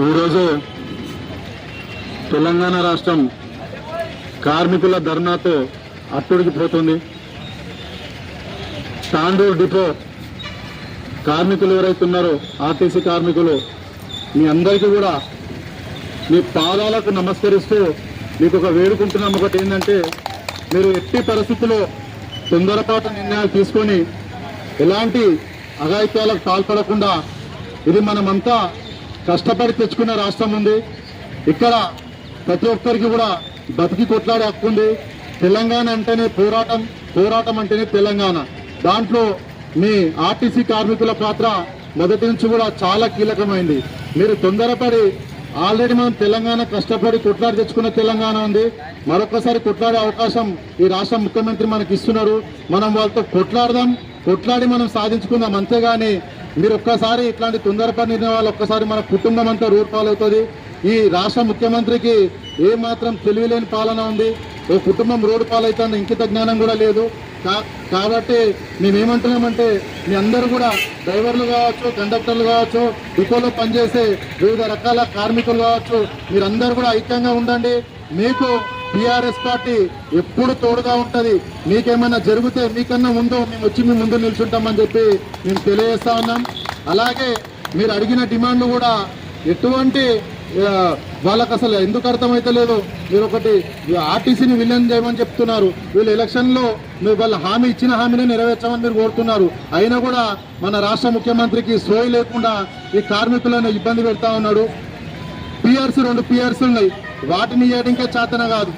ఈరోజు తెలంగాణ రాష్ట్రం కార్మికుల ధర్నాతో అట్టుడికిపోతుంది. తాండూరు డిపో కార్మికులు ఎవరైతే ఉన్నారో ఆర్టీసీ కార్మికులు మీ అందరికీ కూడా మీ పాదాలకు నమస్కరిస్తూ మీకు ఒక వేడుకుంటున్నాం. ఒకటి ఏంటంటే, మీరు ఎట్టి పరిస్థితుల్లో తొందరపాటు నిర్ణయాలు తీసుకొని ఎలాంటి అఘాయిత్యాలకు పాల్పడకుండా, ఇది మనమంతా కష్టపడి తెచ్చుకున్న రాష్ట్రం ఉంది. ఇక్కడ ప్రతి ఒక్కరికి కూడా బతికి కొట్లాడే హక్కు ఉంది. తెలంగాణ అంటేనే పోరాటం, పోరాటం అంటేనే తెలంగాణ. దాంట్లో మీ ఆర్టీసీ కార్మికుల పాత్ర మొదటి నుంచి కూడా చాలా కీలకమైంది. మీరు తొందరపడి ఆల్రెడీ మనం తెలంగాణ కష్టపడి కొట్లాడి తెచ్చుకున్న తెలంగాణ ఉంది. మరొకసారి కొట్లాడే అవకాశం ఈ రాష్ట్ర ముఖ్యమంత్రి మనకి ఇస్తున్నారు. మనం వాళ్ళతో కొట్లాడదాం, కొట్లాడి మనం సాధించుకుందాం. అంతేగాని మీరు ఒక్కసారి ఇట్లాంటి తొందరపడి నిర్ణయాలు ఒక్కసారి మన కుటుంబం అంతా రూపాలవుతుంది. ఈ రాష్ట్ర ముఖ్యమంత్రికి ఏమాత్రం తెలివిలేని పాలన ఉంది. ఓ కుటుంబం రోడ్డు పాలవుతుంది, ఇంకిత జ్ఞానం కూడా లేదు. కాబట్టి మేమేమంటున్నామంటే, మీ అందరూ కూడా డ్రైవర్లు కావచ్చు, కండక్టర్లు కావచ్చు, డిపోలో పనిచేసే వివిధ రకాల కార్మికులు కావచ్చు, మీరందరూ కూడా ఐక్యంగా ఉండండి. మీకు టీఆర్ఎస్ పార్టీ ఎప్పుడు తోడుగా ఉంటుంది. మీకేమైనా జరిగితే మీకన్నా ముందు మేము వచ్చి మీ ముందు నిల్చుంటామని చెప్పి మేము తెలియజేస్తా ఉన్నాం. అలాగే మీరు అడిగిన డిమాండ్లు కూడా ఎటువంటి వాళ్ళకు అసలు ఎందుకు అర్థమైతే లేదు. మీరు ఒకటి ఆర్టీసీని విలీనం చేయమని చెప్తున్నారు. వీళ్ళు ఎలక్షన్లో మీరు వాళ్ళ హామీ ఇచ్చిన హామీని నెరవేర్చమని మీరు కోరుతున్నారు. అయినా కూడా మన రాష్ట్ర ముఖ్యమంత్రికి సోయి లేకుండా ఈ కార్మికులను ఇబ్బంది పెడతా ఉన్నాడు. పిఆర్సీ 2 పిఆర్సీ ఉన్నాయి, వాటిని ఇవ్వడానికే చేతన కాదు.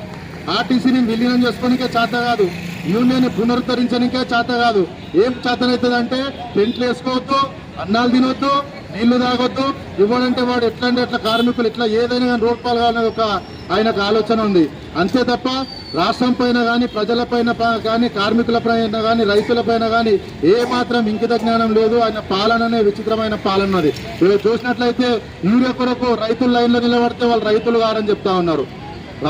ఆర్టీసీని విలీనం చేసుకోనికే చేత కాదు. యూనియన్ పునరుద్ధరించడానికే చేత కాదు. ఏం చేతనవుతుంది అంటే, టెంట్లు వేసుకోవద్దు, అన్నాలు తినొద్దు, నీళ్లు తాగొద్దు, ఇవ్వడంటే వాడు ఎట్లా అంటే అట్లా కార్మికులు ఇట్లా ఏదైనా కానీ రోడ్ పాల్గానే ఒక ఆయనకు ఆలోచన ఉంది. అంతే తప్ప రాష్ట్రం పైన కానీ, ప్రజల పైన కానీ, కార్మికుల పైన కానీ, రైతుల పైన కానీ ఏ మాత్రం ఇంకిత జ్ఞానం లేదు. ఆయన పాలననే విచిత్రమైన పాలన అది. వీళ్ళు చూసినట్లయితే యూరియా కొరకు రైతుల లైన్లో నిలబడితే వాళ్ళు రైతులు కారని చెప్తా ఉన్నారు.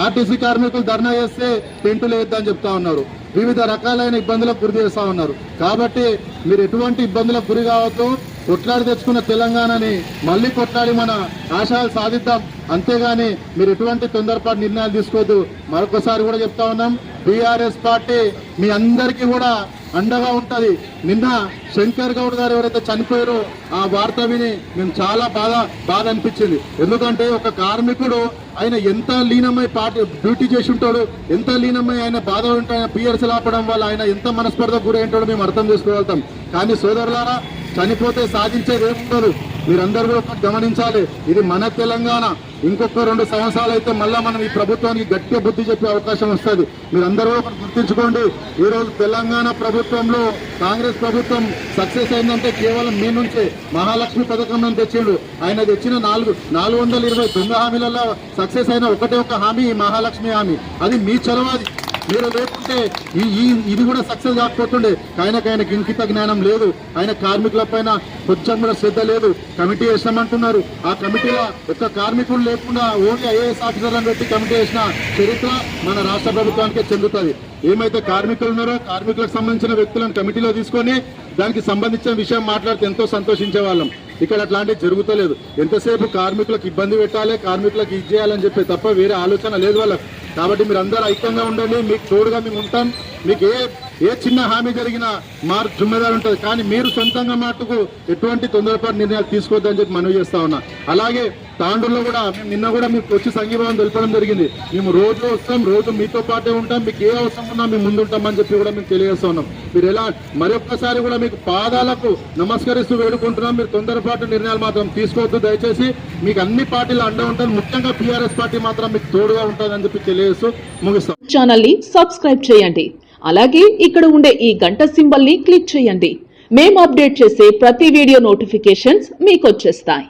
ఆర్టీసీ కార్మికులు ధర్నా చేస్తే టెంటులు వేద్దని చెప్తా ఉన్నారు. వివిధ రకాలైన ఇబ్బందులకు గురి చేస్తూ ఉన్నారు. కాబట్టి మీరు ఎటువంటి ఇబ్బందులకు గురి కావద్దు. కొట్లాడి తెచ్చుకున్న తెలంగాణని మళ్ళీ కొట్లాడి మన ఆశయాలు సాధిద్దాం. అంతేగాని మీరు ఎటువంటి తొందరపాటు నిర్ణయాలు తీసుకోవద్దు. మరొకసారి కూడా చెప్తా ఉన్నాం, టీఆర్ఎస్ పార్టీ మీ అందరికీ కూడా అండగా ఉంటుంది. నిన్న శంకర్ గౌడ్ గారు ఎవరైతే చనిపోయారో ఆ వార్త విని మేము చాలా బాధ అనిపించింది. ఎందుకంటే ఒక కార్మికుడు ఆయన ఎంత లీనమై పార్టీ డ్యూటీ చేసి ఉంటాడు, ఎంత లీనమై ఆయన బాధ ఉంటాడు, పిఆర్సీలు ఆపడం వల్ల ఆయన ఎంత మనస్పర్ధకు గురి ఉంటాడో మేము అర్థం చేసుకోగలుగుతాం. కానీ సోదరులారా, చనిపోతే సాధించేది ఏముండదు. మీరందరూ కూడా గమనించాలి, ఇది మన తెలంగాణ. ఇంకొక 2 సంవత్సరాలు అయితే మళ్ళీ మనం ఈ ప్రభుత్వానికి గట్టిగా బుద్ధి చెప్పే అవకాశం వస్తుంది. మీరందరూ ఒకటి గుర్తించుకోండి, ఈరోజు తెలంగాణ ప్రభుత్వంలో కాంగ్రెస్ ప్రభుత్వం సక్సెస్ అయిందంటే కేవలం మీ నుంచే. మహాలక్ష్మి పథకం నుంచి తెచ్చిండు. ఆయన తెచ్చిన 420 దొంగ హామీలలో సక్సెస్ అయిన ఒకటే ఒక హామీ, ఈ మహాలక్ష్మి హామీ. అది మీ చొరవది. మీరు లేకుంటే ఇది కూడా సక్సెస్ కాకపోతుండే. ఆయనకి ఇంకిత జ్ఞానం లేదు. ఆయన కార్మికుల పైన కొంచెం కూడా శ్రద్ధ లేదు. కమిటీ వేసినామంటున్నారు. ఆ కమిటీలో ఒక్క కార్మికులు లేకుండా ఓన్లీ ఐఏఎస్ ఆఫీసర్లను పెట్టి కమిటీ వేసిన చరిత్ర మన రాష్ట్ర ప్రభుత్వానికే చెందుతుంది. ఏమైతే కార్మికులు ఉన్నారో కార్మికులకు సంబంధించిన వ్యక్తులను కమిటీలో తీసుకొని దానికి సంబంధించిన విషయం మాట్లాడితే ఎంతో సంతోషించే వాళ్ళం. ఇక్కడ అట్లాంటివి జరుగుతలేదు. ఎంతసేపు కార్మికులకు ఇబ్బంది పెట్టాలి, కార్మికులకు ఇది చేయాలని చెప్పి తప్ప వేరే ఆలోచన లేదు వాళ్ళకు. కాబట్టి మీరు అందరూ ఐక్యంగా ఉండండి. మీకు తోడుగా మేము ఉంటాం. మీకు ఏ చిన్న హామీ జరిగినా మా జిమ్మెదారు ఉంటుంది. కానీ మీరు సొంతంగా మటుకు ఎటువంటి తొందరపాటు నిర్ణయాలు తీసుకోవద్దని చెప్పి మనవి చేస్తా ఉన్నా. అలాగే తాండూరులో కూడా మేము నిన్న కూడా మీకు వచ్చి సంఘీభావం తెలపడం జరిగింది. మేము రోజు వస్తాం, రోజు మీతో పాటే ఉంటాం, మీకు ఏ అవసరం ఉన్నా మేము ముందుంటామని చెప్పి కూడా మేము తెలియజేస్తా ఉన్నాం. మీరు ఎలా మరొక్కసారి కూడా మీకు పాదాలకు నమస్కరిస్తూ వేడుకుంటున్నాం. మీరు తొందరపాటు నిర్ణయాలు మాత్రం తీసుకోవద్దు దయచేసి. మీకు అన్ని పార్టీలు అండ ఉంటారు, ముఖ్యంగా టీఆర్ఎస్ పార్టీ మాత్రం మీకు తోడుగా ఉంటుందని చెప్పి తెలియజేస్తూ ముగిస్తాం. ఛానల్ ని సబ్స్క్రైబ్ చేయండి. అలాగే ఇక్కడ ఉండే ఈ గంట సింబల్ ని క్లిక్ చేయండి. మేము అప్డేట్ చేసే ప్రతి వీడియో నోటిఫికేషన్స్ మీకు వచ్చేస్తాయి.